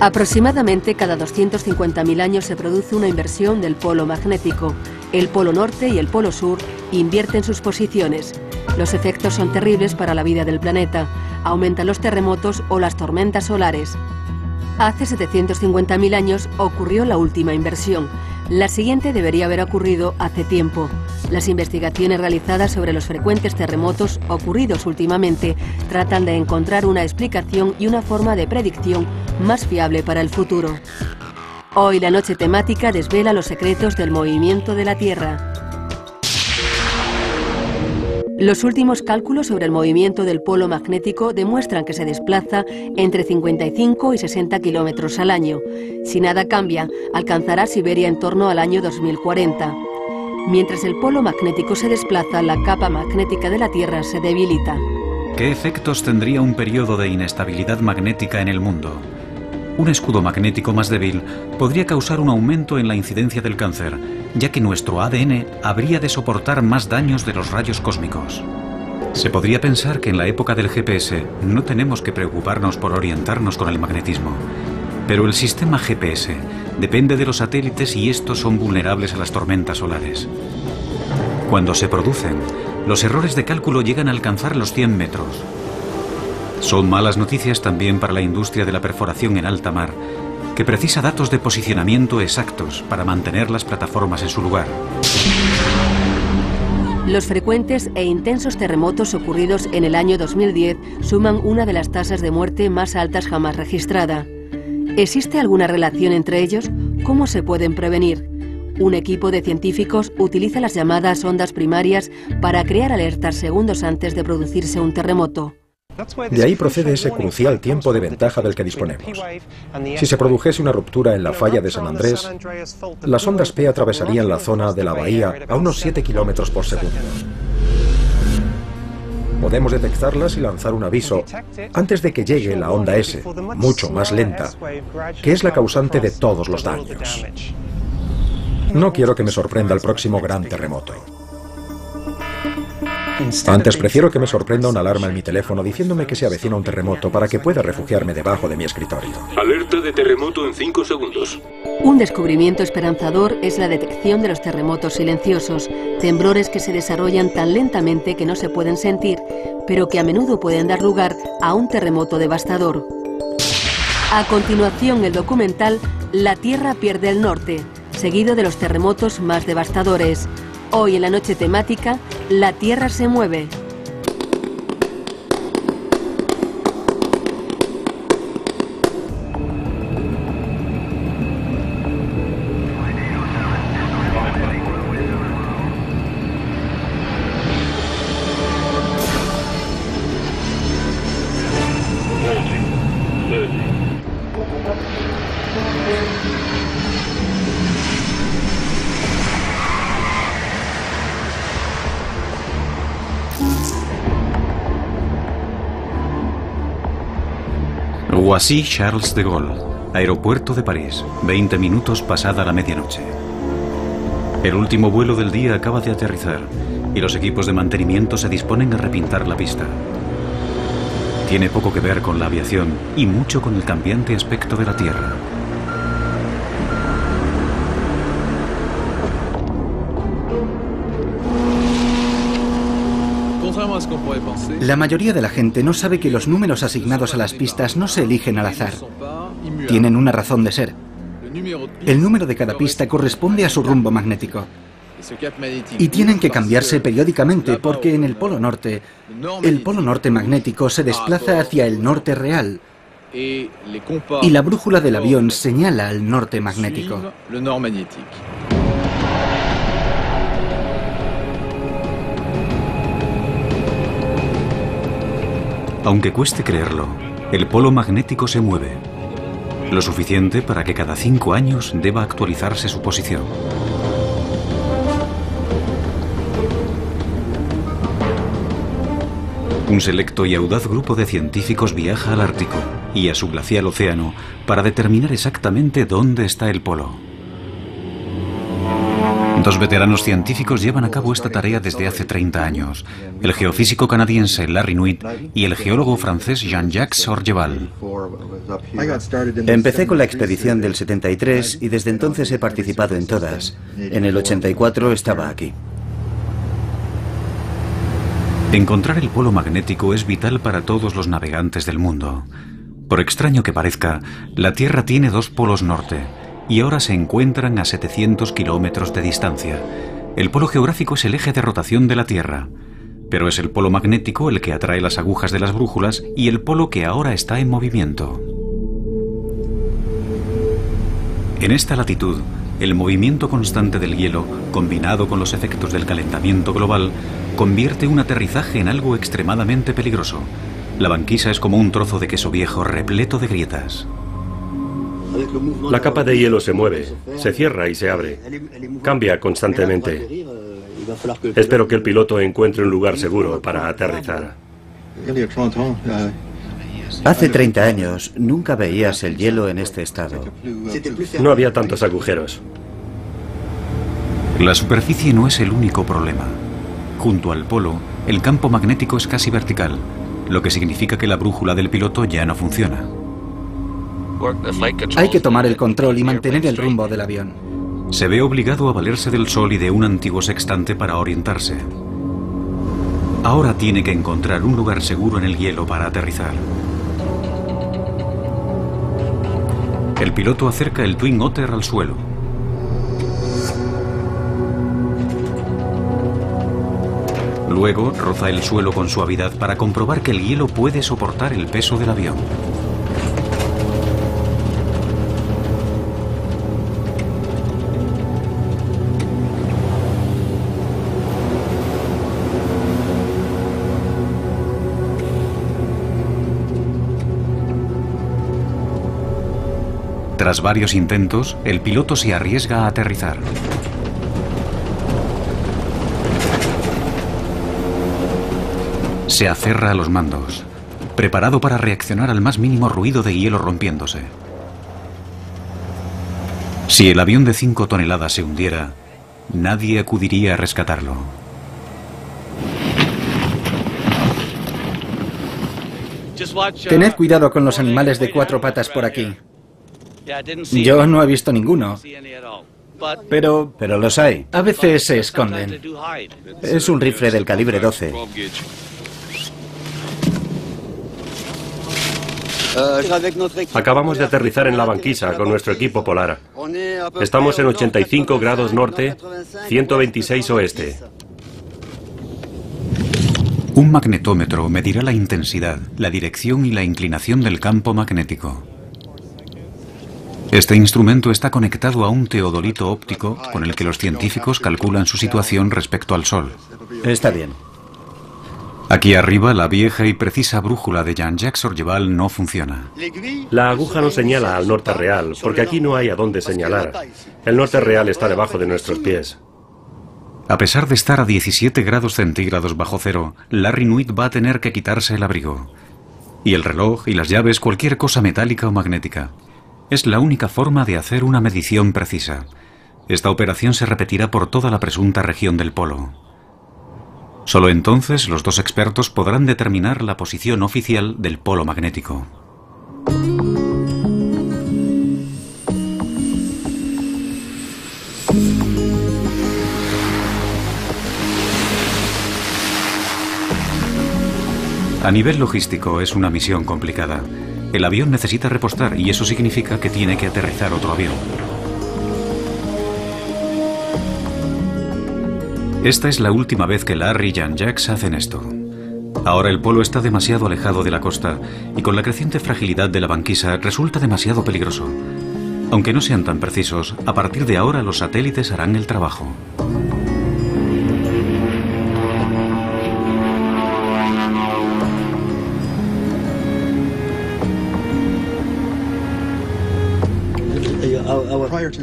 Aproximadamente cada 250.000 años se produce una inversión del polo magnético. El polo norte y el polo sur invierten sus posiciones. Los efectos son terribles para la vida del planeta. Aumentan los terremotos o las tormentas solares. Hace 750.000 años ocurrió la última inversión. La siguiente debería haber ocurrido hace tiempo. Las investigaciones realizadas sobre los frecuentes terremotos ocurridos últimamente tratan de encontrar una explicación y una forma de predicción más fiable para el futuro. Hoy la noche temática desvela los secretos del movimiento de la Tierra. Los últimos cálculos sobre el movimiento del polo magnético demuestran que se desplaza entre 55 y 60 kilómetros al año. Si nada cambia, alcanzará Siberia en torno al año 2040. Mientras el polo magnético se desplaza, la capa magnética de la Tierra se debilita. ¿Qué efectos tendría un periodo de inestabilidad magnética en el mundo? Un escudo magnético más débil podría causar un aumento en la incidencia del cáncer, ya que nuestro ADN habría de soportar más daños de los rayos cósmicos. Se podría pensar que en la época del GPS no tenemos que preocuparnos por orientarnos con el magnetismo. Pero el sistema GPS depende de los satélites y estos son vulnerables a las tormentas solares. Cuando se producen, los errores de cálculo llegan a alcanzar los 100 metros. Son malas noticias también para la industria de la perforación en alta mar, que precisa datos de posicionamiento exactos para mantener las plataformas en su lugar. Los frecuentes e intensos terremotos ocurridos en el año 2010 suman una de las tasas de muerte más altas jamás registrada. ¿Existe alguna relación entre ellos? ¿Cómo se pueden prevenir? Un equipo de científicos utiliza las llamadas ondas primarias para crear alertas segundos antes de producirse un terremoto. De ahí procede ese crucial tiempo de ventaja del que disponemos. Si se produjese una ruptura en la falla de San Andrés, las ondas P atravesarían la zona de la bahía a unos 7 kilómetros por segundo. Podemos detectarlas y lanzar un aviso antes de que llegue la onda S, mucho más lenta, que es la causante de todos los daños. No quiero que me sorprenda el próximo gran terremoto. Antes prefiero que me sorprenda una alarma en mi teléfono diciéndome que se avecina un terremoto para que pueda refugiarme debajo de mi escritorio. Alerta de terremoto en 5 segundos. Un descubrimiento esperanzador es la detección de los terremotos silenciosos, temblores que se desarrollan tan lentamente que no se pueden sentir, pero que a menudo pueden dar lugar a un terremoto devastador. A continuación, el documental La Tierra pierde el norte, seguido de los terremotos más devastadores. Hoy en la noche temática, la Tierra se mueve. Roissy-Charles de Gaulle, aeropuerto de París, 20 minutos pasada la medianoche. El último vuelo del día acaba de aterrizar y los equipos de mantenimiento se disponen a repintar la pista. Tiene poco que ver con la aviación y mucho con el cambiante aspecto de la Tierra. La mayoría de la gente no sabe que los números asignados a las pistas no se eligen al azar. Tienen una razón de ser. El número de cada pista corresponde a su rumbo magnético. Y tienen que cambiarse periódicamente porque en el polo norte magnético se desplaza hacia el norte real y la brújula del avión señala al norte magnético. Aunque cueste creerlo, el polo magnético se mueve, lo suficiente para que cada 5 años deba actualizarse su posición. Un selecto y audaz grupo de científicos viaja al Ártico y a su glacial océano para determinar exactamente dónde está el polo. Dos veteranos científicos llevan a cabo esta tarea desde hace 30 años, el geofísico canadiense Larry Nuit y el geólogo francés Jean-Jacques Orgeval. Empecé con la expedición del 73 y desde entonces he participado en todas. En el 84 estaba aquí. Encontrar el polo magnético es vital para todos los navegantes del mundo. Por extraño que parezca, la Tierra tiene dos polos norte y ahora se encuentran a 700 kilómetros de distancia. El polo geográfico es el eje de rotación de la Tierra, pero es el polo magnético el que atrae las agujas de las brújulas y el polo que ahora está en movimiento. En esta latitud, el movimiento constante del hielo, combinado con los efectos del calentamiento global, convierte un aterrizaje en algo extremadamente peligroso. La banquisa es como un trozo de queso viejo repleto de grietas. La capa de hielo se mueve, se cierra y se abre. Cambia constantemente. Espero que el piloto encuentre un lugar seguro para aterrizar. Hace 30 años nunca veías el hielo en este estado. No había tantos agujeros. La superficie no es el único problema. Junto al polo, el campo magnético es casi vertical, lo que significa que la brújula del piloto ya no funciona. Hay que tomar el control y mantener el rumbo del avión. Se ve obligado a valerse del sol y de un antiguo sextante para orientarse. Ahora tiene que encontrar un lugar seguro en el hielo para aterrizar. El piloto acerca el Twin Otter al suelo. Luego roza el suelo con suavidad para comprobar que el hielo puede soportar el peso del avión. Tras varios intentos, el piloto se arriesga a aterrizar. Se aferra a los mandos, preparado para reaccionar al más mínimo ruido de hielo rompiéndose. Si el avión de 5 toneladas se hundiera, nadie acudiría a rescatarlo. Tened cuidado con los animales de 4 patas por aquí. Yo no he visto ninguno, pero los hay. a veces se esconden. Es un rifle del calibre 12. Acabamos de aterrizar en la banquisa con nuestro equipo polar. Estamos en 85 grados norte, 126 oeste. Un magnetómetro medirá la intensidad, la dirección y la inclinación del campo magnético. Este instrumento está conectado a un teodolito óptico con el que los científicos calculan su situación respecto al Sol. Está bien. Aquí arriba, la vieja y precisa brújula de Jean-Jacques Orgeval no funciona. La aguja no señala al norte real, porque aquí no hay a dónde señalar. El norte real está debajo de nuestros pies. A pesar de estar a 17 grados centígrados bajo cero, Larry Nuit va a tener que quitarse el abrigo. Y el reloj y las llaves, cualquier cosa metálica o magnética. Es la única forma de hacer una medición precisa. Esta operación se repetirá por toda la presunta región del polo. Solo entonces los dos expertos podrán determinar la posición oficial del polo magnético. A nivel logístico es una misión complicada. El avión necesita repostar y eso significa que tiene que aterrizar otro avión. Esta es la última vez que Larry y Jean-Jacques hacen esto. Ahora el polo está demasiado alejado de la costa y con la creciente fragilidad de la banquisa resulta demasiado peligroso. Aunque no sean tan precisos, a partir de ahora los satélites harán el trabajo.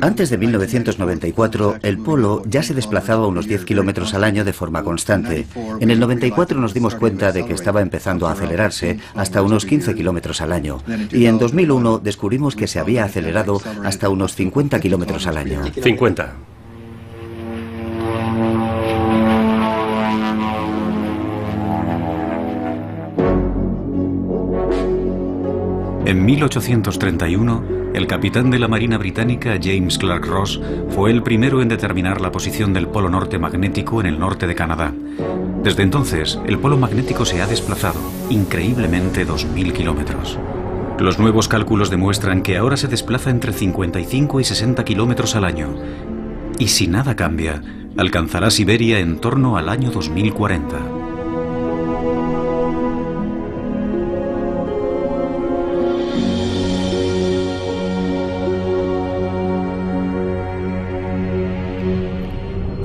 Antes de 1994, el polo ya se desplazaba unos 10 kilómetros al año de forma constante. En el 94 nos dimos cuenta de que estaba empezando a acelerarse hasta unos 15 kilómetros al año. Y en 2001 descubrimos que se había acelerado hasta unos 50 kilómetros al año. 50. En 1831, el capitán de la Marina británica James Clark Ross fue el primero en determinar la posición del polo norte magnético en el norte de Canadá. Desde entonces, el polo magnético se ha desplazado, increíblemente 2000 kilómetros. Los nuevos cálculos demuestran que ahora se desplaza entre 55 y 60 kilómetros al año. Y si nada cambia, alcanzará Siberia en torno al año 2040.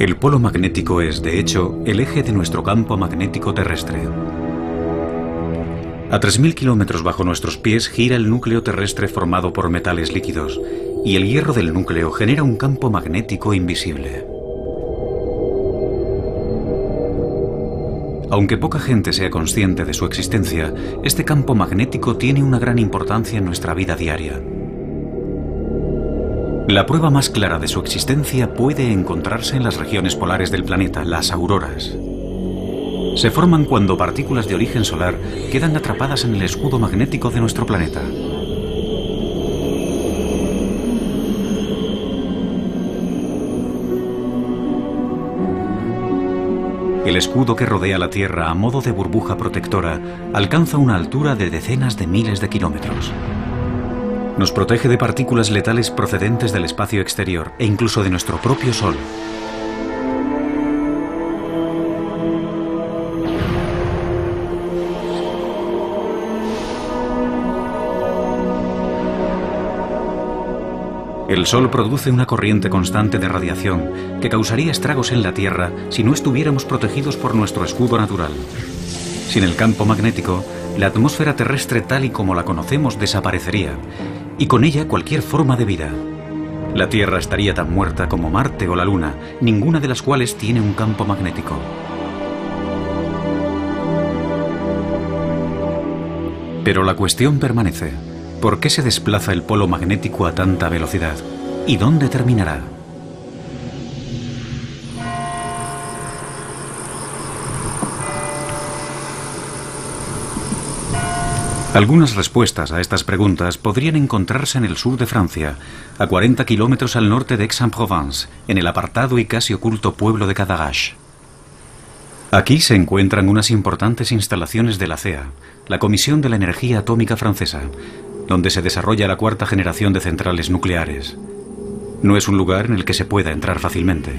El polo magnético es, de hecho, el eje de nuestro campo magnético terrestre. A 3000 kilómetros bajo nuestros pies gira el núcleo terrestre formado por metales líquidos, y el hierro del núcleo genera un campo magnético invisible. Aunque poca gente sea consciente de su existencia, este campo magnético tiene una gran importancia en nuestra vida diaria. La prueba más clara de su existencia puede encontrarse en las regiones polares del planeta, las auroras. Se forman cuando partículas de origen solar quedan atrapadas en el escudo magnético de nuestro planeta. El escudo que rodea la Tierra a modo de burbuja protectora alcanza una altura de decenas de miles de kilómetros. Nos protege de partículas letales procedentes del espacio exterior e incluso de nuestro propio Sol. El Sol produce una corriente constante de radiación que causaría estragos en la Tierra si no estuviéramos protegidos por nuestro escudo natural. Sin el campo magnético, la atmósfera terrestre tal y como la conocemos desaparecería, y con ella cualquier forma de vida. La Tierra estaría tan muerta como Marte o la Luna, ninguna de las cuales tiene un campo magnético. Pero la cuestión permanece. ¿Por qué se desplaza el polo magnético a tanta velocidad? ¿Y dónde terminará? Algunas respuestas a estas preguntas podrían encontrarse en el sur de Francia, a 40 kilómetros al norte de Aix-en-Provence, en el apartado y casi oculto pueblo de Cadarache. Aquí se encuentran unas importantes instalaciones de la CEA, la Comisión de la Energía Atómica Francesa, donde se desarrolla la cuarta generación de centrales nucleares. No es un lugar en el que se pueda entrar fácilmente.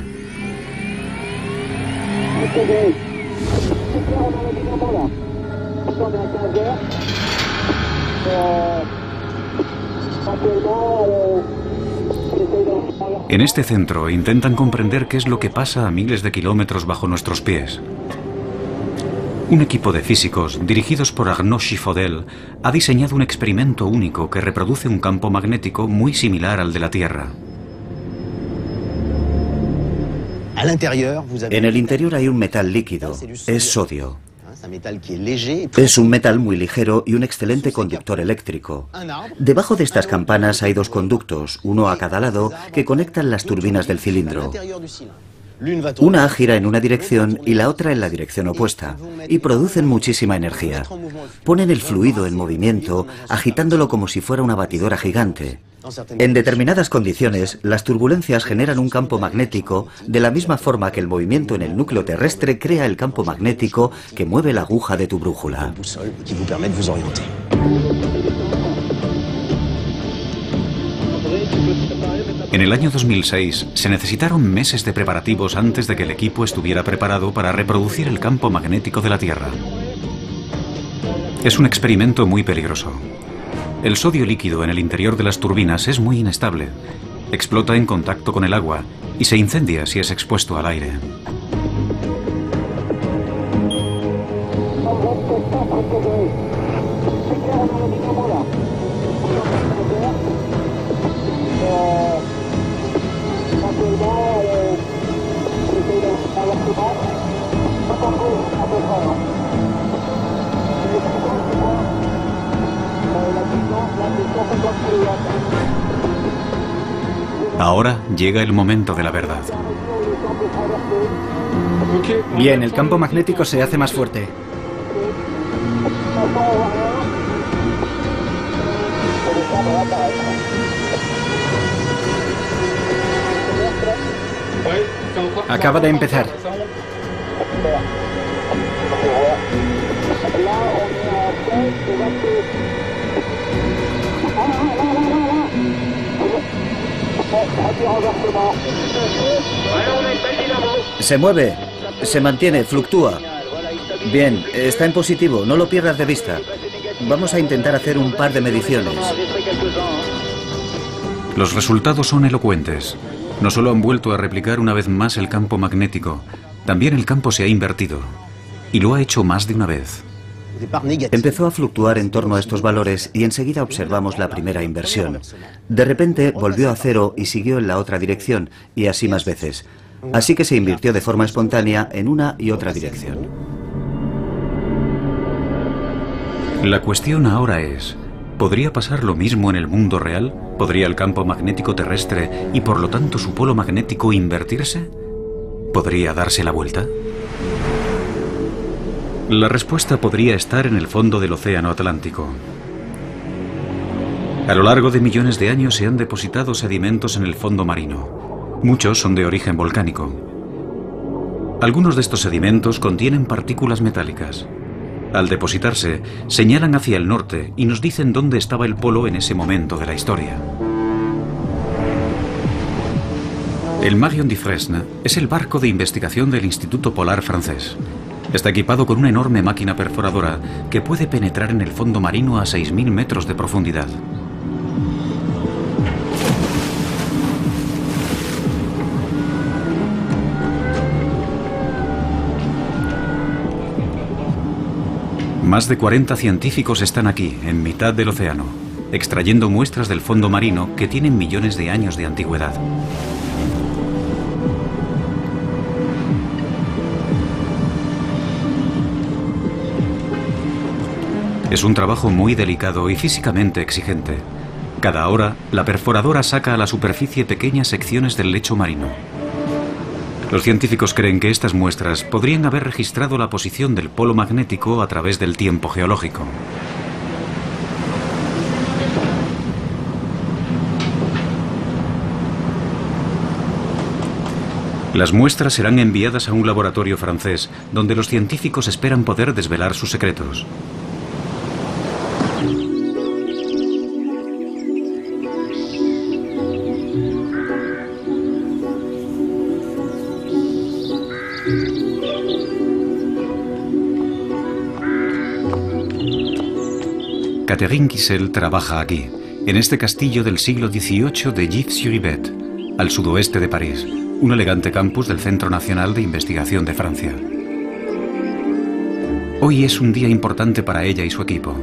En este centro intentan comprender qué es lo que pasa a miles de kilómetros bajo nuestros pies. Un equipo de físicos, dirigidos por Arnaud Chiffodel, ha diseñado un experimento único que reproduce un campo magnético muy similar al de la Tierra. En el interior hay un metal líquido, es sodio. Es un metal muy ligero y un excelente conductor eléctrico. Debajo de estas campanas hay dos conductos, uno a cada lado, que conectan las turbinas del cilindro. Una gira en una dirección y la otra en la dirección opuesta, y producen muchísima energía. Ponen el fluido en movimiento, agitándolo como si fuera una batidora gigante. En determinadas condiciones, las turbulencias generan un campo magnético de la misma forma que el movimiento en el núcleo terrestre crea el campo magnético que mueve la aguja de tu brújula. En el año 2006 se necesitaron meses de preparativos antes de que el equipo estuviera preparado para reproducir el campo magnético de la Tierra. Es un experimento muy peligroso. El sodio líquido en el interior de las turbinas es muy inestable. Explota en contacto con el agua y se incendia si es expuesto al aire. Ahora llega el momento de la verdad. Bien, el campo magnético se hace más fuerte. Acaba de empezar. Se mueve, se mantiene, fluctúa. Bien, está en positivo, no lo pierdas de vista. Vamos a intentar hacer un par de mediciones. Los resultados son elocuentes. No solo han vuelto a replicar una vez más el campo magnético, también el campo se ha invertido. Y lo ha hecho más de una vez. Empezó a fluctuar en torno a estos valores y enseguida observamos la primera inversión. De repente volvió a cero y siguió en la otra dirección, y así más veces. Así que se invirtió de forma espontánea en una y otra dirección. La cuestión ahora es, ¿podría pasar lo mismo en el mundo real? ¿Podría el campo magnético terrestre y por lo tanto su polo magnético invertirse? ¿Podría darse la vuelta? La respuesta podría estar en el fondo del océano Atlántico. A lo largo de millones de años se han depositado sedimentos en el fondo marino. Muchos son de origen volcánico. Algunos de estos sedimentos contienen partículas metálicas. Al depositarse, señalan hacia el norte y nos dicen dónde estaba el polo en ese momento de la historia. El Marion Dufresne es el barco de investigación del Instituto Polar francés. Está equipado con una enorme máquina perforadora que puede penetrar en el fondo marino a 6.000 metros de profundidad. Más de 40 científicos están aquí, en mitad del océano, extrayendo muestras del fondo marino que tienen millones de años de antigüedad. Es un trabajo muy delicado y físicamente exigente. Cada hora, la perforadora saca a la superficie pequeñas secciones del lecho marino. Los científicos creen que estas muestras podrían haber registrado la posición del polo magnético a través del tiempo geológico. Las muestras serán enviadas a un laboratorio francés, donde los científicos esperan poder desvelar sus secretos. Catherine Kissel trabaja aquí, en este castillo del siglo XVIII de Gif-sur-Yvette, al sudoeste de París, un elegante campus del Centro Nacional de Investigación de Francia. Hoy es un día importante para ella y su equipo.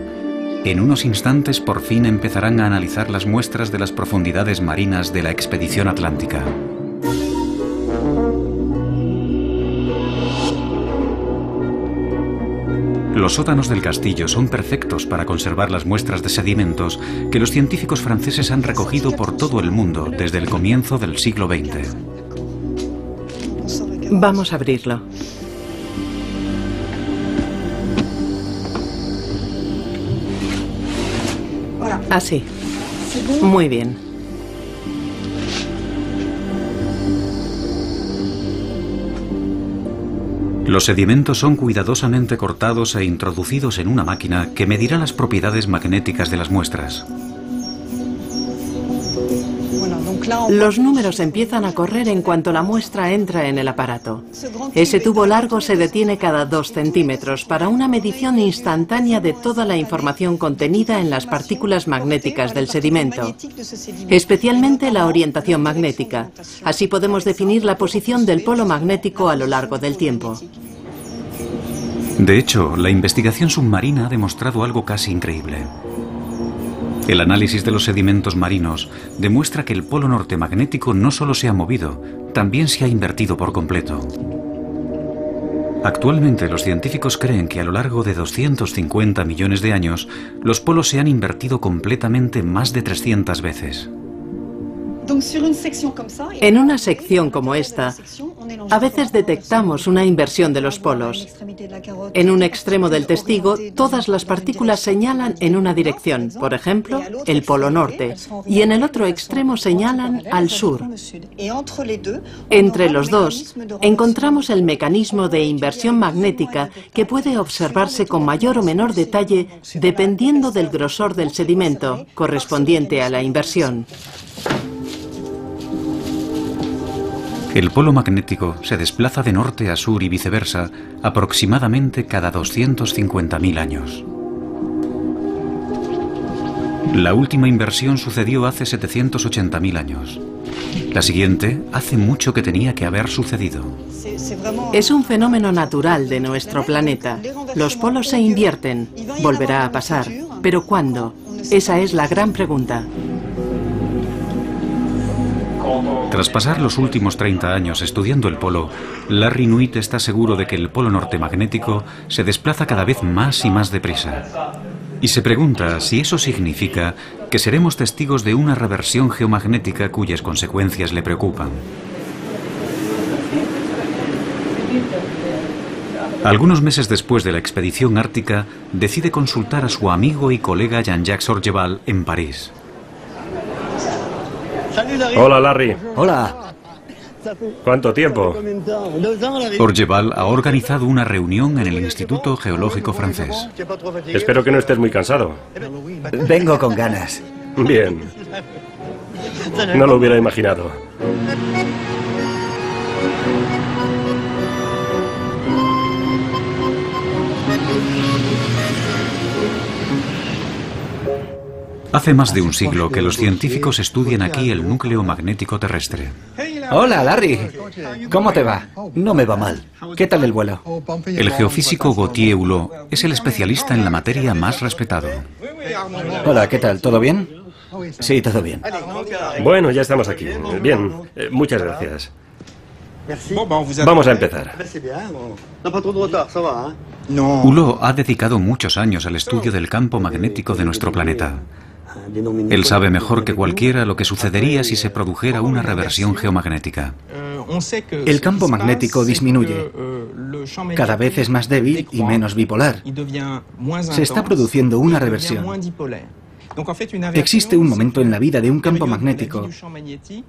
En unos instantes por fin empezarán a analizar las muestras de las profundidades marinas de la expedición atlántica. Los sótanos del castillo son perfectos para conservar las muestras de sedimentos que los científicos franceses han recogido por todo el mundo desde el comienzo del siglo XX. Vamos a abrirlo. Así. Muy bien. Los sedimentos son cuidadosamente cortados e introducidos en una máquina que medirá las propiedades magnéticas de las muestras. Los números empiezan a correr en cuanto la muestra entra en el aparato. Ese tubo largo se detiene cada 2 centímetros para una medición instantánea de toda la información contenida en las partículas magnéticas del sedimento, especialmente la orientación magnética. Así podemos definir la posición del polo magnético a lo largo del tiempo. De hecho, la investigación submarina ha demostrado algo casi increíble. El análisis de los sedimentos marinos demuestra que el polo norte magnético no solo se ha movido, también se ha invertido por completo. Actualmente los científicos creen que a lo largo de 250 millones de años, los polos se han invertido completamente más de 300 veces. En una sección como esta, A veces detectamos una inversión de los polos. En un extremo del testigo, todas las partículas señalan en una dirección, por ejemplo, el polo norte, y en el otro extremo señalan al sur. Entre los dos, encontramos el mecanismo de inversión magnética que puede observarse con mayor o menor detalle dependiendo del grosor del sedimento correspondiente a la inversión. El polo magnético se desplaza de norte a sur y viceversa aproximadamente cada 250.000 años. La última inversión sucedió hace 780.000 años. La siguiente hace mucho que tenía que haber sucedido. Es un fenómeno natural de nuestro planeta. Los polos se invierten. Volverá a pasar. ¿Pero cuándo? Esa es la gran pregunta. Tras pasar los últimos 30 años estudiando el polo, Larry Nuit está seguro de que el polo norte magnético se desplaza cada vez más y más deprisa. Y se pregunta si eso significa que seremos testigos de una reversión geomagnética cuyas consecuencias le preocupan. Algunos meses después de la expedición ártica, decide consultar a su amigo y colega Jean-Jacques Orgeval en París. Hola, Larry. Hola. ¿Cuánto tiempo? Orgeval ha organizado una reunión en el Instituto Geológico francés. Espero que no estés muy cansado. Vengo con ganas. Bien. No lo hubiera imaginado. Hace más de un siglo que los científicos estudian aquí el núcleo magnético terrestre. Hola, Larry. ¿Cómo te va? No me va mal. ¿Qué tal el vuelo? El geofísico Gauthier Hulot es el especialista en la materia más respetado. Hola, ¿qué tal? ¿Todo bien? Sí, todo bien. Bueno, ya estamos aquí. Bien, muchas gracias. Vamos a empezar. Hulot ha dedicado muchos años al estudio del campo magnético de nuestro planeta. Él sabe mejor que cualquiera lo que sucedería si se produjera una reversión geomagnética. El campo magnético disminuye. Cada vez es más débil y menos bipolar. Se está produciendo una reversión. Existe un momento en la vida de un campo magnético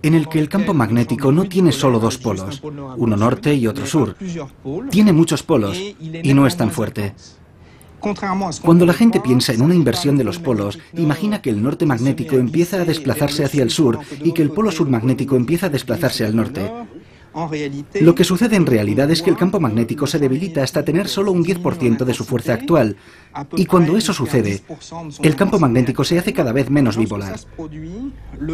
en el que el campo magnético no tiene solo dos polos, uno norte y otro sur. Tiene muchos polos y no es tan fuerte. Cuando la gente piensa en una inversión de los polos, imagina que el norte magnético empieza a desplazarse hacia el sur y que el polo sur magnético empieza a desplazarse al norte. Lo que sucede en realidad es que el campo magnético se debilita hasta tener solo un 10% de su fuerza actual. Y cuando eso sucede, el campo magnético se hace cada vez menos bipolar.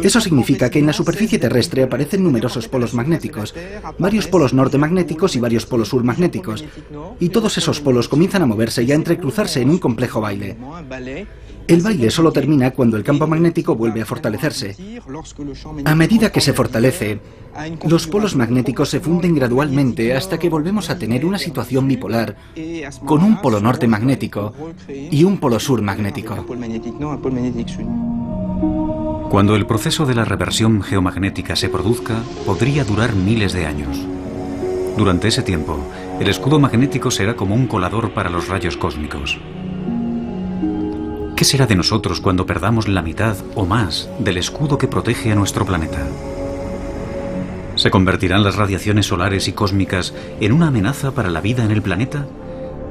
Eso significa que en la superficie terrestre aparecen numerosos polos magnéticos, varios polos norte magnéticos y varios polos sur magnéticos. Y todos esos polos comienzan a moverse y a entrecruzarse en un complejo baile. El baile solo termina cuando el campo magnético vuelve a fortalecerse. A medida que se fortalece, los polos magnéticos se funden gradualmente hasta que volvemos a tener una situación bipolar, con un polo norte magnético y un polo sur magnético. Cuando el proceso de la reversión geomagnética se produzca, podría durar miles de años. Durante ese tiempo, el escudo magnético será como un colador para los rayos cósmicos. ¿Qué será de nosotros cuando perdamos la mitad o más del escudo que protege a nuestro planeta? ¿Se convertirán las radiaciones solares y cósmicas en una amenaza para la vida en el planeta?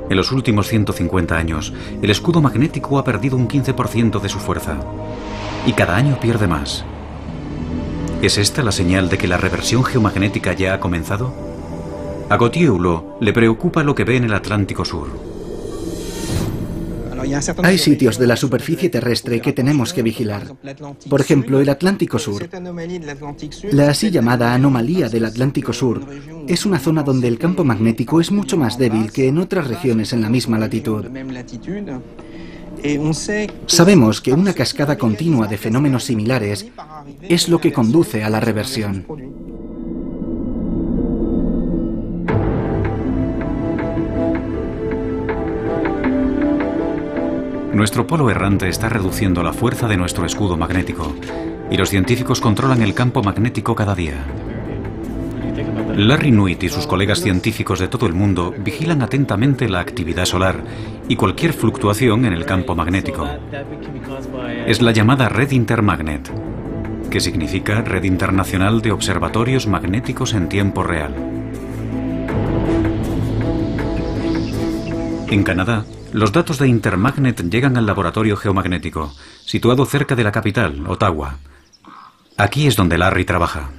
En los últimos 150 años, el escudo magnético ha perdido un 15% de su fuerza. Y cada año pierde más. ¿Es esta la señal de que la reversión geomagnética ya ha comenzado? A Gauthier Hulot le preocupa lo que ve en el Atlántico Sur. Hay sitios de la superficie terrestre que tenemos que vigilar. Por ejemplo, el Atlántico Sur. La así llamada anomalía del Atlántico Sur es una zona donde el campo magnético es mucho más débil que en otras regiones en la misma latitud. Sabemos que una cascada continua de fenómenos similares es lo que conduce a la reversión. Nuestro polo errante está reduciendo la fuerza de nuestro escudo magnético y los científicos controlan el campo magnético cada día. Larry Nuit y sus colegas científicos de todo el mundo vigilan atentamente la actividad solar y cualquier fluctuación en el campo magnético. Es la llamada Red Intermagnet, que significa Red Internacional de Observatorios Magnéticos en Tiempo Real. En Canadá, los datos de Intermagnet llegan al laboratorio geomagnético, situado cerca de la capital, Ottawa. Aquí es donde Larry trabaja.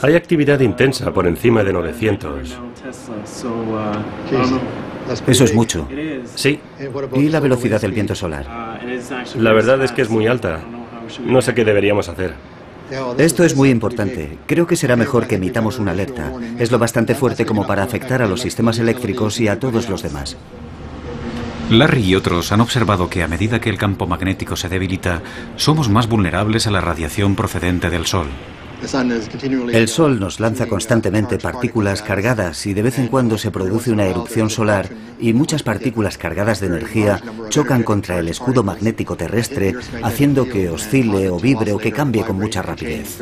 Hay actividad intensa por encima de 900. Eso es mucho. Sí. ¿Y la velocidad del viento solar? La verdad es que es muy alta. No sé qué deberíamos hacer. Esto es muy importante. Creo que será mejor que emitamos una alerta. Es lo bastante fuerte como para afectar a los sistemas eléctricos y a todos los demás. Larry y otros han observado que a medida que el campo magnético se debilita, somos más vulnerables a la radiación procedente del Sol. El Sol nos lanza constantemente partículas cargadas y de vez en cuando se produce una erupción solar y muchas partículas cargadas de energía chocan contra el escudo magnético terrestre, haciendo que oscile o vibre o que cambie con mucha rapidez.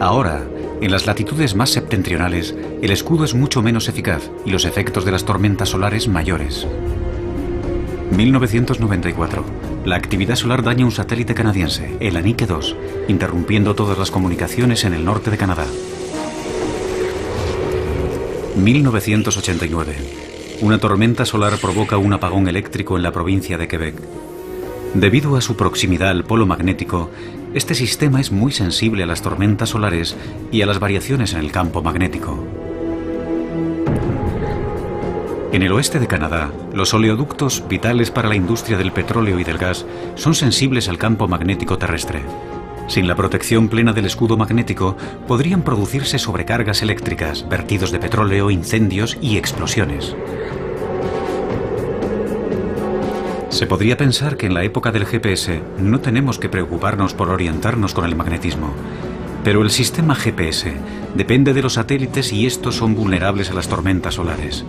Ahora, en las latitudes más septentrionales, el escudo es mucho menos eficaz y los efectos de las tormentas solares mayores. 1994. La actividad solar daña un satélite canadiense, el Anique 2, interrumpiendo todas las comunicaciones en el norte de Canadá. 1989. Una tormenta solar provoca un apagón eléctrico en la provincia de Quebec. Debido a su proximidad al polo magnético, este sistema es muy sensible a las tormentas solares y a las variaciones en el campo magnético. En el oeste de Canadá, los oleoductos, vitales para la industria del petróleo y del gas, son sensibles al campo magnético terrestre. Sin la protección plena del escudo magnético, podrían producirse sobrecargas eléctricas, vertidos de petróleo, incendios y explosiones. Se podría pensar que en la época del GPS no tenemos que preocuparnos por orientarnos con el magnetismo. Pero el sistema GPS depende de los satélites y estos son vulnerables a las tormentas solares.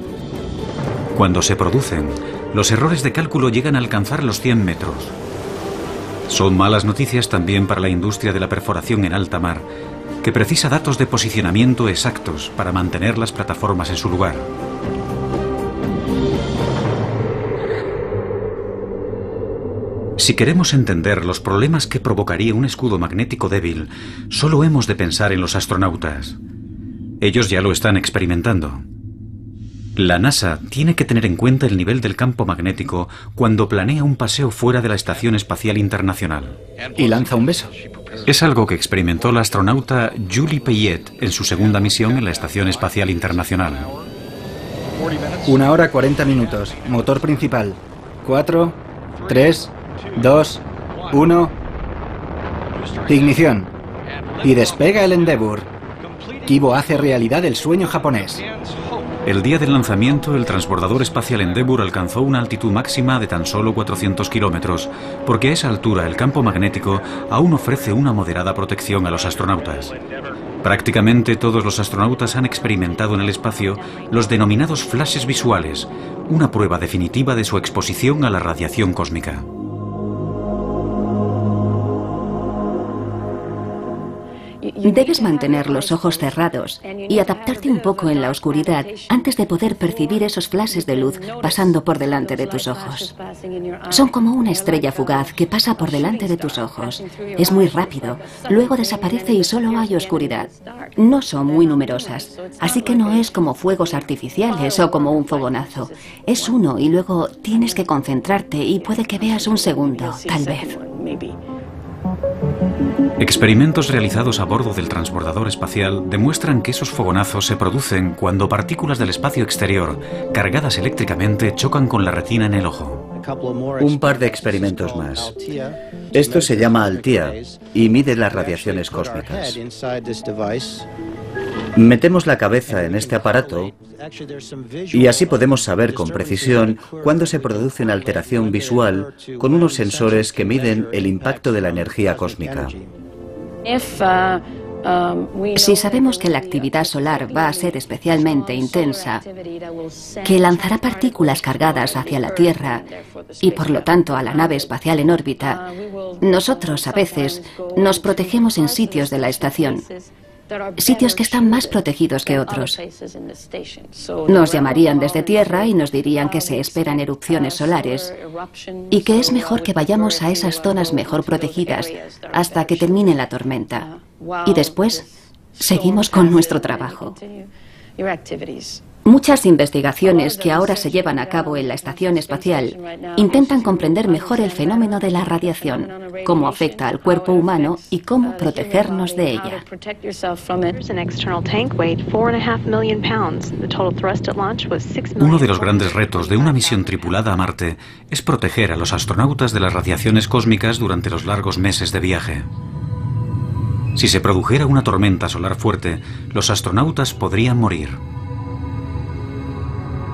Cuando se producen, los errores de cálculo llegan a alcanzar los 100 metros. Son malas noticias también para la industria de la perforación en alta mar, que precisa datos de posicionamiento exactos para mantener las plataformas en su lugar. Si queremos entender los problemas que provocaría un escudo magnético débil, solo hemos de pensar en los astronautas. Ellos ya lo están experimentando. La NASA tiene que tener en cuenta el nivel del campo magnético cuando planea un paseo fuera de la Estación Espacial Internacional. Y lanza un beso. Es algo que experimentó la astronauta Julie Payet en su segunda misión en la Estación Espacial Internacional. 1 hora 40 minutos. Motor principal. 4, 3, 2, 1. Ignición. Y despega el Endeavour. Kibo hace realidad el sueño japonés. El día del lanzamiento, el transbordador espacial Endeavour alcanzó una altitud máxima de tan solo 400 kilómetros, porque a esa altura el campo magnético aún ofrece una moderada protección a los astronautas. Prácticamente todos los astronautas han experimentado en el espacio los denominados flashes visuales, una prueba definitiva de su exposición a la radiación cósmica. Debes mantener los ojos cerrados y adaptarte un poco en la oscuridad antes de poder percibir esos flashes de luz pasando por delante de tus ojos. Son como una estrella fugaz que pasa por delante de tus ojos. Es muy rápido, luego desaparece y solo hay oscuridad. No son muy numerosas, así que no es como fuegos artificiales o como un fogonazo. Es uno y luego tienes que concentrarte y puede que veas un segundo, tal vez. Experimentos realizados a bordo del transbordador espacial demuestran que esos fogonazos se producen cuando partículas del espacio exterior, cargadas eléctricamente, chocan con la retina en el ojo. Un par de experimentos más. Esto se llama Althea y mide las radiaciones cósmicas. Metemos la cabeza en este aparato y así podemos saber con precisión cuándo se produce una alteración visual con unos sensores que miden el impacto de la energía cósmica. Si sabemos que la actividad solar va a ser especialmente intensa, que lanzará partículas cargadas hacia la Tierra y por lo tanto a la nave espacial en órbita, nosotros a veces nos protegemos en sitios de la estación, sitios que están más protegidos que otros. Nos llamarían desde Tierra y nos dirían que se esperan erupciones solares y que es mejor que vayamos a esas zonas mejor protegidas hasta que termine la tormenta. Y después seguimos con nuestro trabajo. Muchas investigaciones que ahora se llevan a cabo en la estación espacial intentan comprender mejor el fenómeno de la radiación, cómo afecta al cuerpo humano y cómo protegernos de ella. Uno de los grandes retos de una misión tripulada a Marte es proteger a los astronautas de las radiaciones cósmicas durante los largos meses de viaje. Si se produjera una tormenta solar fuerte, los astronautas podrían morir.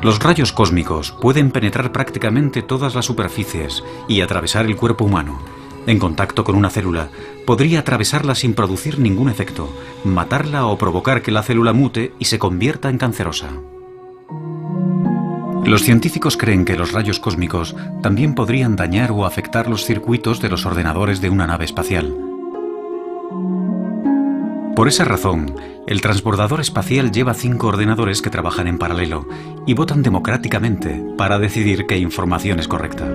Los rayos cósmicos pueden penetrar prácticamente todas las superficies y atravesar el cuerpo humano. En contacto con una célula, podría atravesarla sin producir ningún efecto, matarla o provocar que la célula mute y se convierta en cancerosa. Los científicos creen que los rayos cósmicos también podrían dañar o afectar los circuitos de los ordenadores de una nave espacial. Por esa razón, el transbordador espacial lleva 5 ordenadores que trabajan en paralelo y votan democráticamente para decidir qué información es correcta.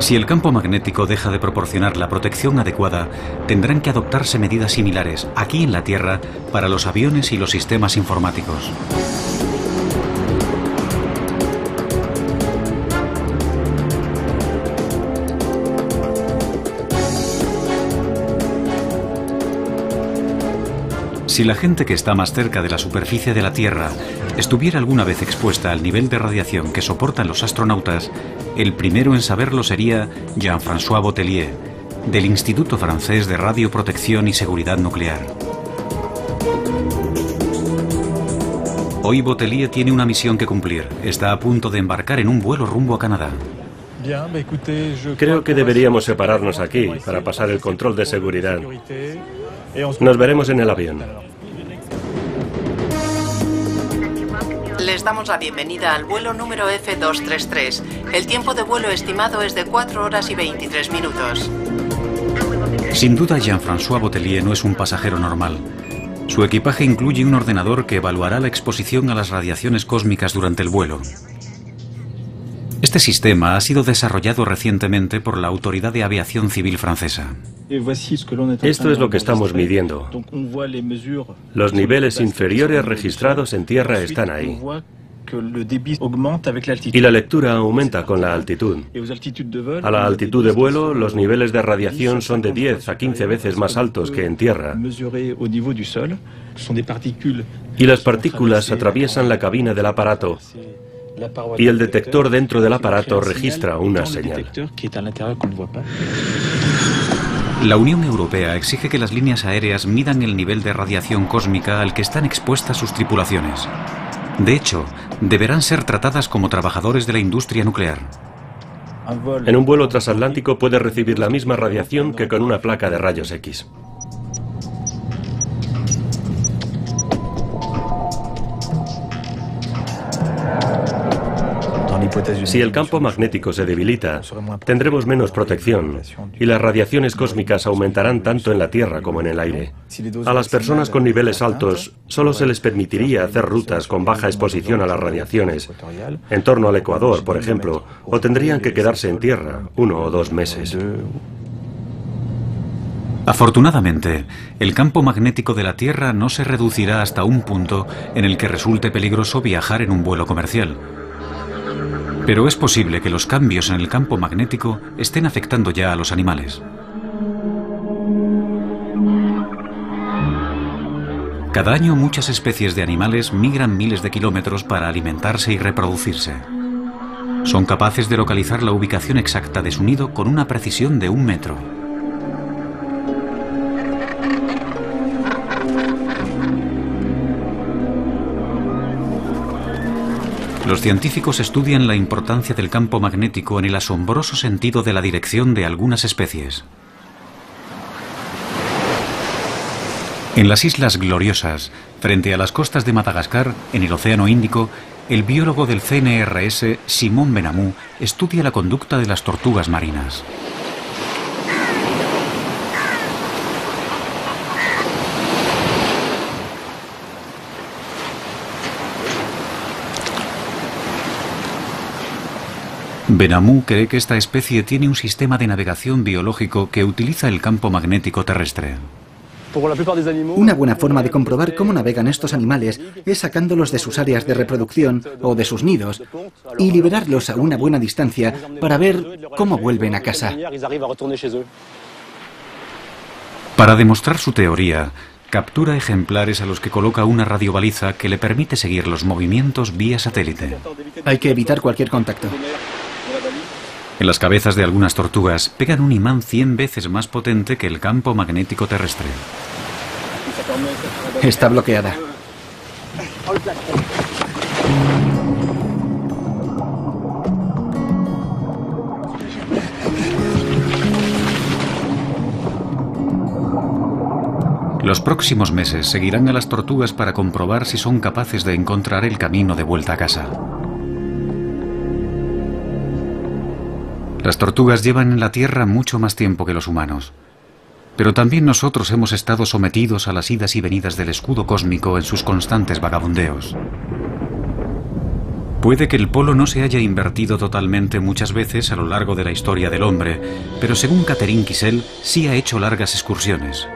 Si el campo magnético deja de proporcionar la protección adecuada, tendrán que adoptarse medidas similares aquí en la Tierra para los aviones y los sistemas informáticos. Si la gente que está más cerca de la superficie de la Tierra estuviera alguna vez expuesta al nivel de radiación que soportan los astronautas, el primero en saberlo sería Jean-François Botellier, del Instituto Francés de Radioprotección y Seguridad Nuclear. Hoy Botellier tiene una misión que cumplir. Está a punto de embarcar en un vuelo rumbo a Canadá. Creo que deberíamos separarnos aquí para pasar el control de seguridad. Nos veremos en el avión. Les damos la bienvenida al vuelo número F233. El tiempo de vuelo estimado es de 4 horas y 23 minutos. Sin duda, Jean-François Botellier no es un pasajero normal. Su equipaje incluye un ordenador que evaluará la exposición a las radiaciones cósmicas durante el vuelo. Este sistema ha sido desarrollado recientemente por la Autoridad de Aviación Civil francesa. Esto es lo que estamos midiendo. Los niveles inferiores registrados en tierra están ahí. Y la lectura aumenta con la altitud. A la altitud de vuelo, los niveles de radiación son de 10 a 15 veces más altos que en tierra. Y las partículas atraviesan la cabina del aparato. Y el detector dentro del aparato registra una señal. La Unión Europea exige que las líneas aéreas midan el nivel de radiación cósmica al que están expuestas sus tripulaciones. De hecho, deberán ser tratadas como trabajadores de la industria nuclear. En un vuelo transatlántico puede recibir la misma radiación que con una placa de rayos X. Si el campo magnético se debilita, tendremos menos protección y las radiaciones cósmicas aumentarán tanto en la Tierra como en el aire. A las personas con niveles altos solo se les permitiría hacer rutas con baja exposición a las radiaciones, en torno al Ecuador, por ejemplo, o tendrían que quedarse en tierra 1 o 2 meses. Afortunadamente, el campo magnético de la Tierra no se reducirá hasta un punto en el que resulte peligroso viajar en un vuelo comercial. Pero es posible que los cambios en el campo magnético estén afectando ya a los animales. Cada año muchas especies de animales migran miles de kilómetros para alimentarse y reproducirse. Son capaces de localizar la ubicación exacta de su nido con una precisión de 1 metro. Los científicos estudian la importancia del campo magnético en el asombroso sentido de la dirección de algunas especies. En las Islas Gloriosas, frente a las costas de Madagascar, en el Océano Índico, el biólogo del CNRS, Simon Benamou, estudia la conducta de las tortugas marinas. Benamou cree que esta especie tiene un sistema de navegación biológico que utiliza el campo magnético terrestre. Una buena forma de comprobar cómo navegan estos animales es sacándolos de sus áreas de reproducción o de sus nidos y liberarlos a una buena distancia para ver cómo vuelven a casa. Para demostrar su teoría, captura ejemplares a los que coloca una radiobaliza que le permite seguir los movimientos vía satélite. Hay que evitar cualquier contacto. En las cabezas de algunas tortugas pegan un imán 100 veces más potente que el campo magnético terrestre. Está bloqueada. Los próximos meses seguirán a las tortugas para comprobar si son capaces de encontrar el camino de vuelta a casa. Las tortugas llevan en la Tierra mucho más tiempo que los humanos, pero también nosotros hemos estado sometidos a las idas y venidas del escudo cósmico en sus constantes vagabundeos. Puede que el polo no se haya invertido totalmente muchas veces a lo largo de la historia del hombre, pero según Catherine Kissel, sí ha hecho largas excursiones.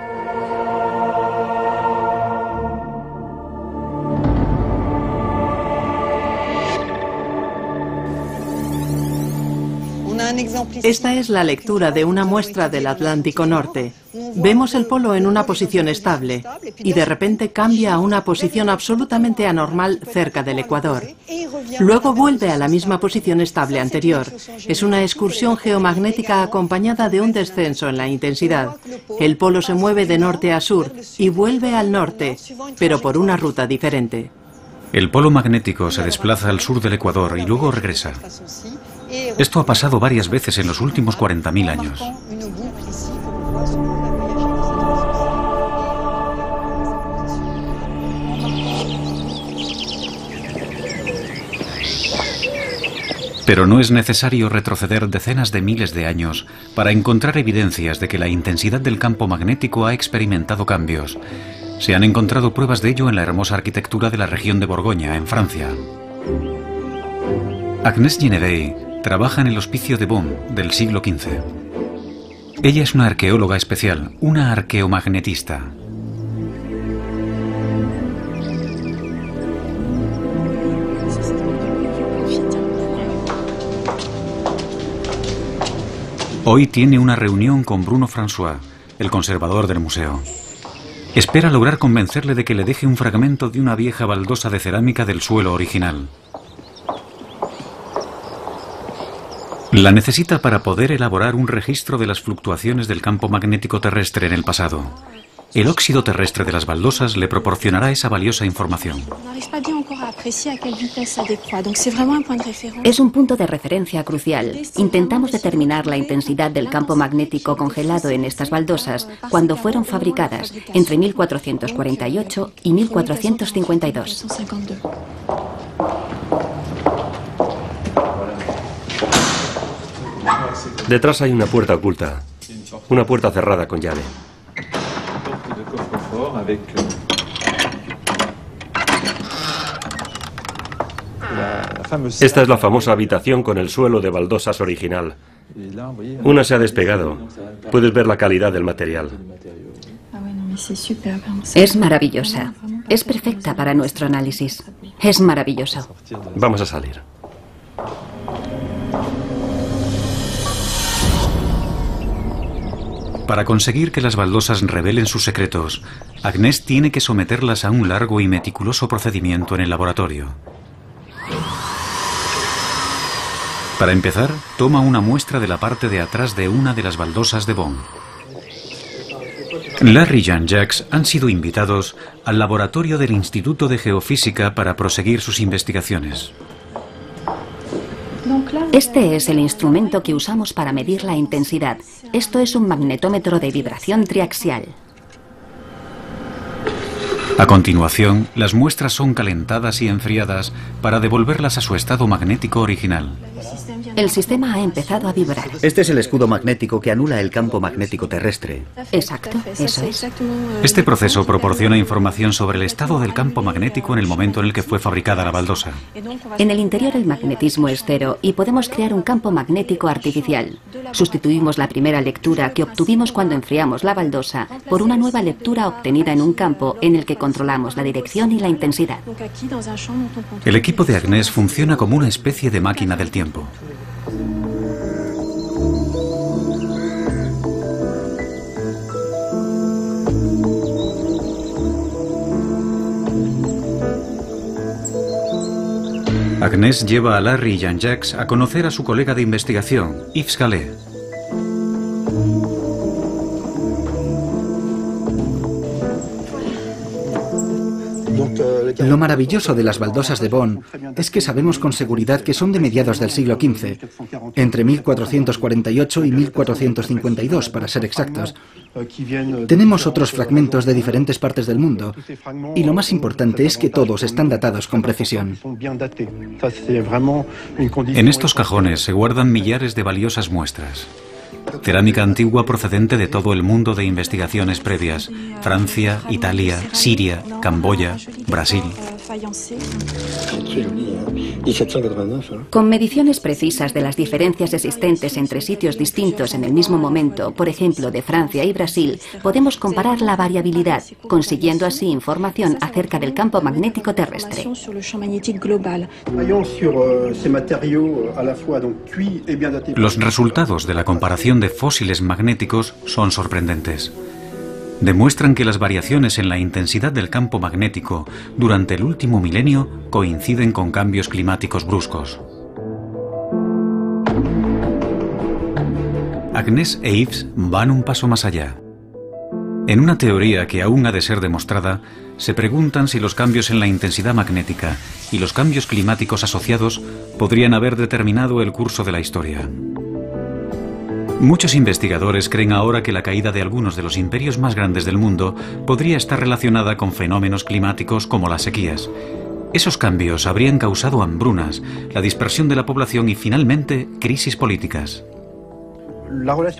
Esta es la lectura de una muestra del Atlántico Norte. Vemos el polo en una posición estable y de repente cambia a una posición absolutamente anormal cerca del Ecuador. Luego vuelve a la misma posición estable anterior. Es una excursión geomagnética acompañada de un descenso en la intensidad. El polo se mueve de norte a sur y vuelve al norte, pero por una ruta diferente. El polo magnético se desplaza al sur del Ecuador y luego regresa. Esto ha pasado varias veces en los últimos 40.000 años. Pero no es necesario retroceder decenas de miles de años para encontrar evidencias de que la intensidad del campo magnético ha experimentado cambios. Se han encontrado pruebas de ello en la hermosa arquitectura de la región de Borgoña, en Francia. Agnès Genevey trabaja en el Hospicio de Beaune del siglo XV. Ella es una arqueóloga especial, una arqueomagnetista. Hoy tiene una reunión con Bruno François, el conservador del museo. Espera lograr convencerle de que le deje un fragmento de una vieja baldosa de cerámica del suelo original. La necesita para poder elaborar un registro de las fluctuaciones del campo magnético terrestre en el pasado. El óxido terrestre de las baldosas le proporcionará esa valiosa información. Es un punto de referencia crucial. Intentamos determinar la intensidad del campo magnético congelado en estas baldosas cuando fueron fabricadas, entre 1448 y 1452. Detrás hay una puerta oculta, una puerta cerrada con llave. Esta es la famosa habitación con el suelo de baldosas original. Una se ha despegado. Puedes ver la calidad del material. Es maravillosa. Es perfecta para nuestro análisis. Es maravilloso. Vamos a salir. Para conseguir que las baldosas revelen sus secretos, Agnès tiene que someterlas a un largo y meticuloso procedimiento en el laboratorio. Para empezar, toma una muestra de la parte de atrás de una de las baldosas de Beaune. Larry y Jean-Jacques han sido invitados al laboratorio del Instituto de Geofísica para proseguir sus investigaciones. Este es el instrumento que usamos para medir la intensidad. Esto es un magnetómetro de vibración triaxial. A continuación, las muestras son calentadas y enfriadas para devolverlas a su estado magnético original. El sistema ha empezado a vibrar. Este es el escudo magnético que anula el campo magnético terrestre. Exacto, eso es. Este proceso proporciona información sobre el estado del campo magnético en el momento en el que fue fabricada la baldosa. En el interior el magnetismo es cero y podemos crear un campo magnético artificial. Sustituimos la primera lectura que obtuvimos cuando enfriamos la baldosa por una nueva lectura obtenida en un campo en el que controlamos la dirección y la intensidad. El equipo de Agnès funciona como una especie de máquina del tiempo. Agnès lleva a Larry y Jean-Jacques a conocer a su colega de investigación, Yves Gallet. Lo maravilloso de las baldosas de Bonn es que sabemos con seguridad que son de mediados del siglo XV, entre 1448 y 1452, para ser exactos. Tenemos otros fragmentos de diferentes partes del mundo, y lo más importante es que todos están datados con precisión. En estos cajones se guardan millares de valiosas muestras. Cerámica antigua procedente de todo el mundo de investigaciones previas: Francia, Italia, Siria, Camboya, Brasil. Con mediciones precisas de las diferencias existentes entre sitios distintos en el mismo momento, por ejemplo de Francia y Brasil, podemos comparar la variabilidad, consiguiendo así información acerca del campo magnético terrestre. Los resultados de la comparación de fósiles magnéticos son sorprendentes. Demuestran que las variaciones en la intensidad del campo magnético durante el último milenio coinciden con cambios climáticos bruscos. Agnès e Yves van un paso más allá. En una teoría que aún ha de ser demostrada, se preguntan si los cambios en la intensidad magnética y los cambios climáticos asociados podrían haber determinado el curso de la historia. Muchos investigadores creen ahora que la caída de algunos de los imperios más grandes del mundo podría estar relacionada con fenómenos climáticos como las sequías. Esos cambios habrían causado hambrunas, la dispersión de la población y finalmente crisis políticas.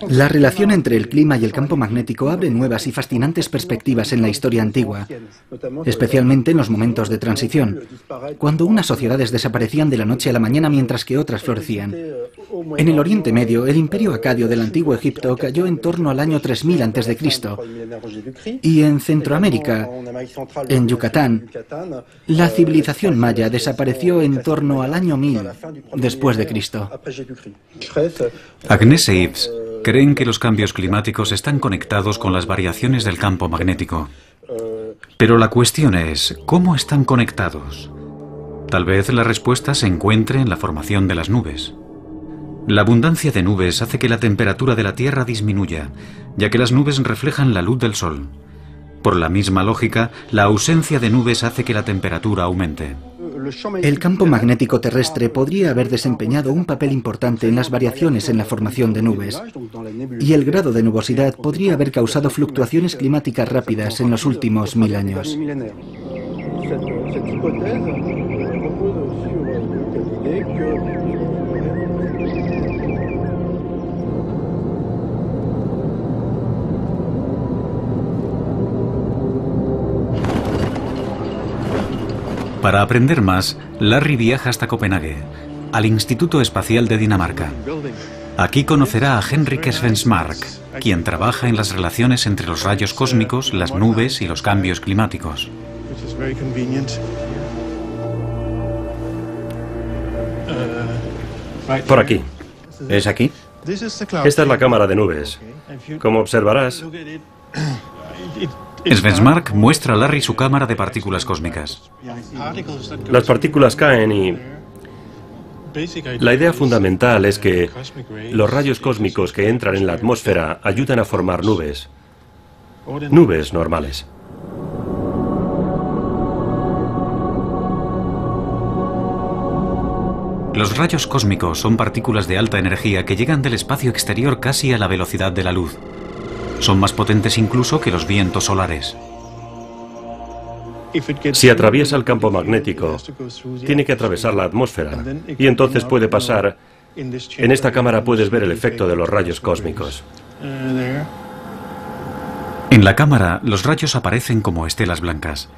La relación entre el clima y el campo magnético abre nuevas y fascinantes perspectivas en la historia antigua, especialmente en los momentos de transición, cuando unas sociedades desaparecían de la noche a la mañana mientras que otras florecían. En el Oriente Medio, el imperio acadio del antiguo Egipto cayó en torno al año 3000 a.C. y en Centroamérica, en Yucatán, la civilización maya desapareció en torno al año 1000 después de Cristo. Agnès e Yves creen que los cambios climáticos están conectados con las variaciones del campo magnético. Pero la cuestión es, ¿cómo están conectados? Tal vez la respuesta se encuentre en la formación de las nubes. La abundancia de nubes hace que la temperatura de la Tierra disminuya, ya que las nubes reflejan la luz del Sol. Por la misma lógica, la ausencia de nubes hace que la temperatura aumente. El campo magnético terrestre podría haber desempeñado un papel importante en las variaciones en la formación de nubes, y el grado de nubosidad podría haber causado fluctuaciones climáticas rápidas en los últimos 1000 años. Para aprender más, Larry viaja hasta Copenhague, al Instituto Espacial de Dinamarca. Aquí conocerá a Henrik Svensmark, quien trabaja en las relaciones entre los rayos cósmicos, las nubes y los cambios climáticos. Por aquí. ¿Es aquí? Esta es la cámara de nubes. Como observarás, Svensmark muestra a Larry su cámara de partículas cósmicas. las partículas caen y la idea fundamental es que los rayos cósmicos que entran en la atmósfera ayudan a formar nubes. Nubes normales. Los rayos cósmicos son partículas de alta energía que llegan del espacio exterior casi a la velocidad de la luz. Son más potentes incluso que los vientos solares. Si atraviesa el campo magnético, tiene que atravesar la atmósfera y entonces puede pasar. En esta cámara puedes ver el efecto de los rayos cósmicos. En la cámara, los rayos aparecen como estelas blancas.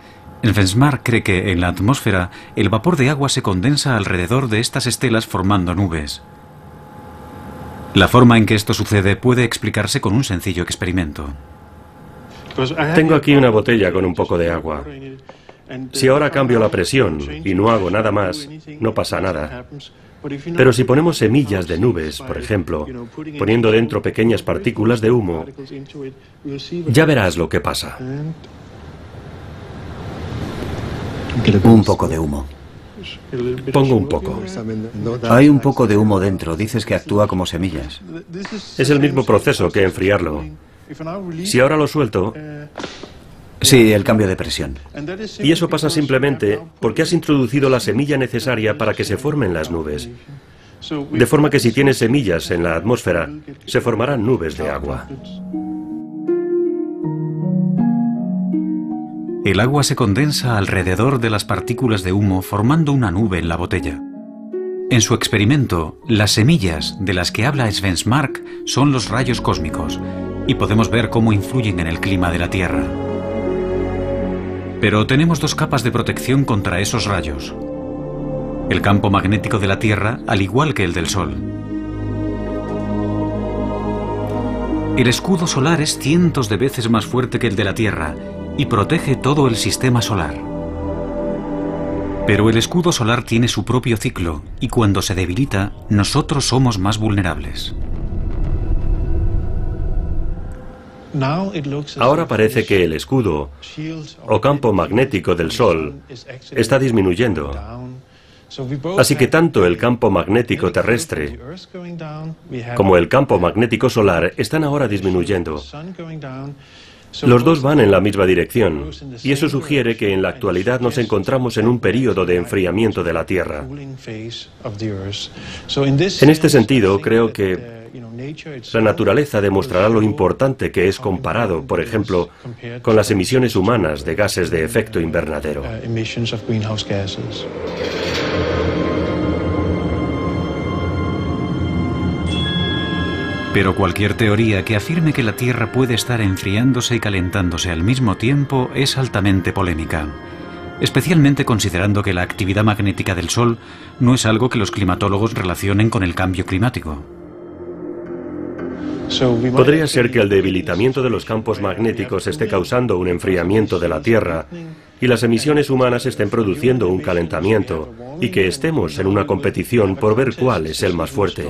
Svensmark cree que en la atmósfera el vapor de agua se condensa alrededor de estas estelas formando nubes. La forma en que esto sucede puede explicarse con un sencillo experimento. Tengo aquí una botella con un poco de agua. Si ahora cambio la presión y no hago nada más, no pasa nada. Pero si ponemos semillas de nubes, por ejemplo, poniendo dentro pequeñas partículas de humo, ya verás lo que pasa. Un poco de humo. Pongo un poco. Hay un poco de humo dentro, dices que actúa como semillas. Es el mismo proceso que enfriarlo. Si ahora lo suelto... Sí, el cambio de presión. Y eso pasa simplemente porque has introducido la semilla necesaria para que se formen las nubes. De forma que si tienes semillas en la atmósfera, se formarán nubes de agua. El agua se condensa alrededor de las partículas de humo formando una nube en la botella. En su experimento, las semillas de las que habla Svensmark son los rayos cósmicos y podemos ver cómo influyen en el clima de la Tierra. Pero tenemos dos capas de protección contra esos rayos. El campo magnético de la Tierra, al igual que el del Sol. El escudo solar es cientos de veces más fuerte que el de la Tierra y protege todo el sistema solar. Pero el escudo solar tiene su propio ciclo y cuando se debilita, nosotros somos más vulnerables. Ahora parece que el escudo o campo magnético del Sol está disminuyendo. Así que tanto el campo magnético terrestre como el campo magnético solar están ahora disminuyendo. Los dos van en la misma dirección, y eso sugiere que en la actualidad nos encontramos en un período de enfriamiento de la Tierra. En este sentido, creo que la naturaleza demostrará lo importante que es comparado, por ejemplo, con las emisiones humanas de gases de efecto invernadero. Pero cualquier teoría que afirme que la Tierra puede estar enfriándose y calentándose al mismo tiempo es altamente polémica, especialmente considerando que la actividad magnética del Sol no es algo que los climatólogos relacionen con el cambio climático. Podría ser que el debilitamiento de los campos magnéticos esté causando un enfriamiento de la Tierra y las emisiones humanas estén produciendo un calentamiento y que estemos en una competición por ver cuál es el más fuerte.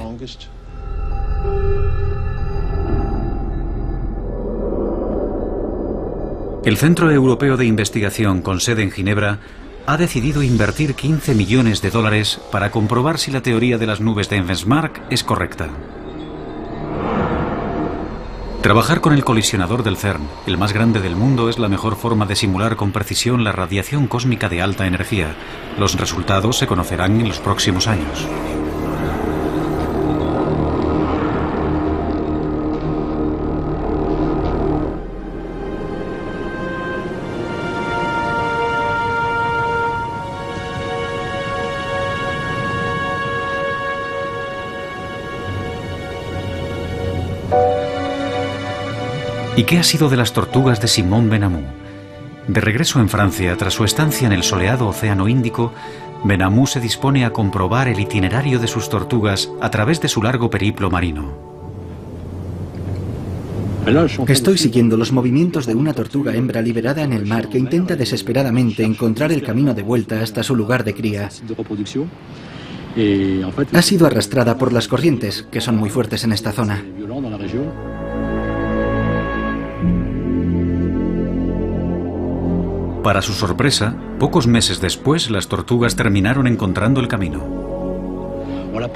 El Centro Europeo de Investigación, con sede en Ginebra, ha decidido invertir 15 millones de dólares para comprobar si la teoría de las nubes de Svensmark es correcta. Trabajar con el colisionador del CERN, el más grande del mundo, es la mejor forma de simular con precisión la radiación cósmica de alta energía. Los resultados se conocerán en los próximos años. ¿Y qué ha sido de las tortugas de Simón Benamou? De regreso en Francia, tras su estancia en el soleado Océano Índico, Benamou se dispone a comprobar el itinerario de sus tortugas a través de su largo periplo marino. Estoy siguiendo los movimientos de una tortuga hembra liberada en el mar que intenta desesperadamente encontrar el camino de vuelta hasta su lugar de cría. Ha sido arrastrada por las corrientes, que son muy fuertes en esta zona. Para su sorpresa, pocos meses después, las tortugas terminaron encontrando el camino.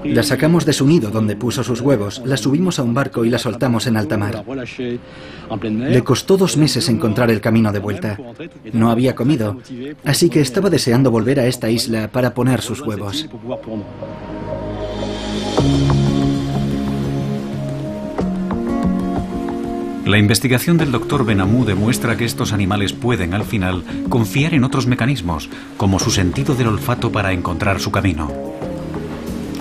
La sacamos de su nido donde puso sus huevos, la subimos a un barco y la soltamos en alta mar. Le costó 2 meses encontrar el camino de vuelta. No había comido, así que estaba deseando volver a esta isla para poner sus huevos. La investigación del Dr. Benamou demuestra que estos animales pueden, al final, confiar en otros mecanismos, como su sentido del olfato para encontrar su camino.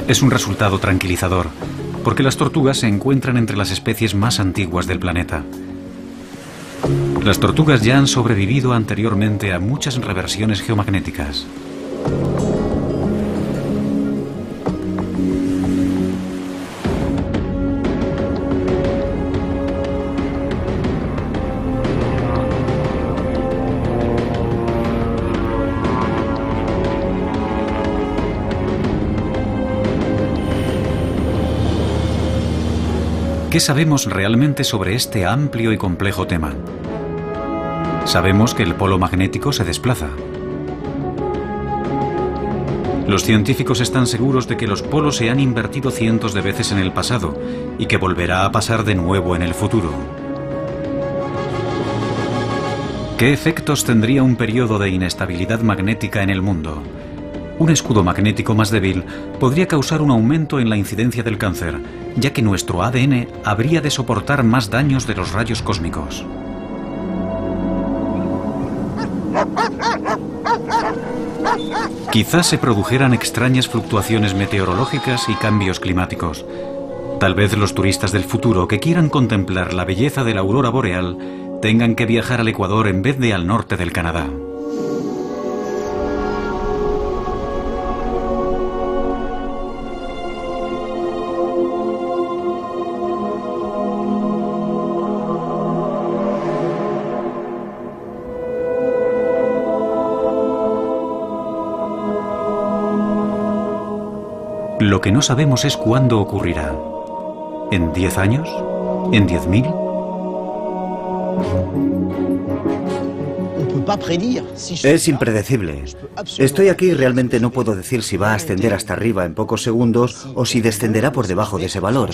Es un resultado tranquilizador, porque las tortugas se encuentran entre las especies más antiguas del planeta. Las tortugas ya han sobrevivido anteriormente a muchas reversiones geomagnéticas. ¿Qué sabemos realmente sobre este amplio y complejo tema? Sabemos que el polo magnético se desplaza. Los científicos están seguros de que los polos se han invertido cientos de veces en el pasado y que volverá a pasar de nuevo en el futuro. ¿Qué efectos tendría un periodo de inestabilidad magnética en el mundo? Un escudo magnético más débil podría causar un aumento en la incidencia del cáncer, ya que nuestro ADN habría de soportar más daños de los rayos cósmicos. Quizás se produjeran extrañas fluctuaciones meteorológicas y cambios climáticos. Tal vez los turistas del futuro que quieran contemplar la belleza de la aurora boreal tengan que viajar al Ecuador en vez de al norte del Canadá. Lo que no sabemos es cuándo ocurrirá. ¿En 10 años? ¿En 10.000? Es impredecible. Estoy aquí y realmente no puedo decir si va a ascender hasta arriba en pocos segundos o si descenderá por debajo de ese valor.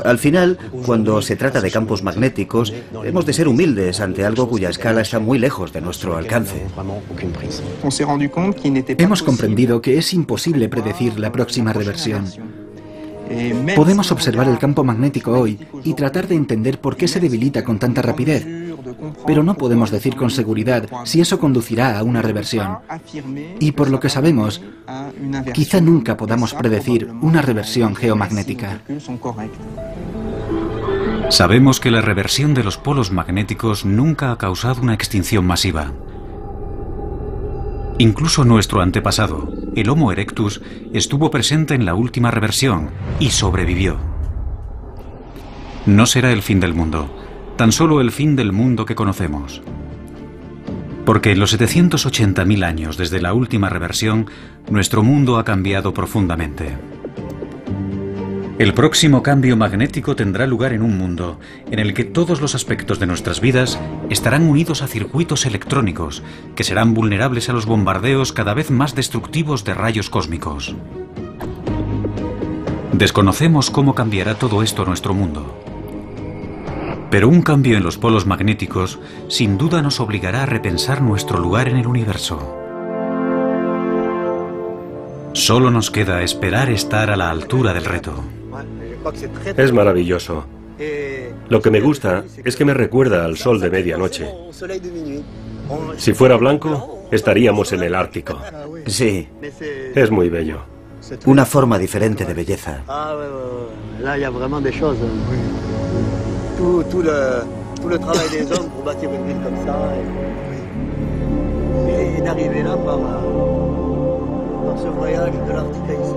Al final, cuando se trata de campos magnéticos, hemos de ser humildes ante algo cuya escala está muy lejos de nuestro alcance. Hemos comprendido que es imposible predecir la próxima reversión. Podemos observar el campo magnético hoy y tratar de entender por qué se debilita con tanta rapidez, pero no podemos decir con seguridad si eso conducirá a una reversión. Y por lo que sabemos, quizá nunca podamos predecir una reversión geomagnética. Sabemos que la reversión de los polos magnéticos nunca ha causado una extinción masiva. Incluso nuestro antepasado, el Homo erectus, estuvo presente en la última reversión y sobrevivió. No será el fin del mundo, tan solo el fin del mundo que conocemos. Porque en los 780.000 años desde la última reversión, nuestro mundo ha cambiado profundamente. El próximo cambio magnético tendrá lugar en un mundo en el que todos los aspectos de nuestras vidas estarán unidos a circuitos electrónicos que serán vulnerables a los bombardeos cada vez más destructivos de rayos cósmicos. Desconocemos cómo cambiará todo esto nuestro mundo. Pero un cambio en los polos magnéticos sin duda nos obligará a repensar nuestro lugar en el universo. Solo nos queda esperar estar a la altura del reto. Es maravilloso. Lo que me gusta es que me recuerda al sol de medianoche. Si fuera blanco, estaríamos en el Ártico. Sí. Es muy bello. Una forma diferente de belleza. Tout le travail des hommes pour bâtir une ville comme ça et d'arriver là par ce voyage de l'Arctique à ici.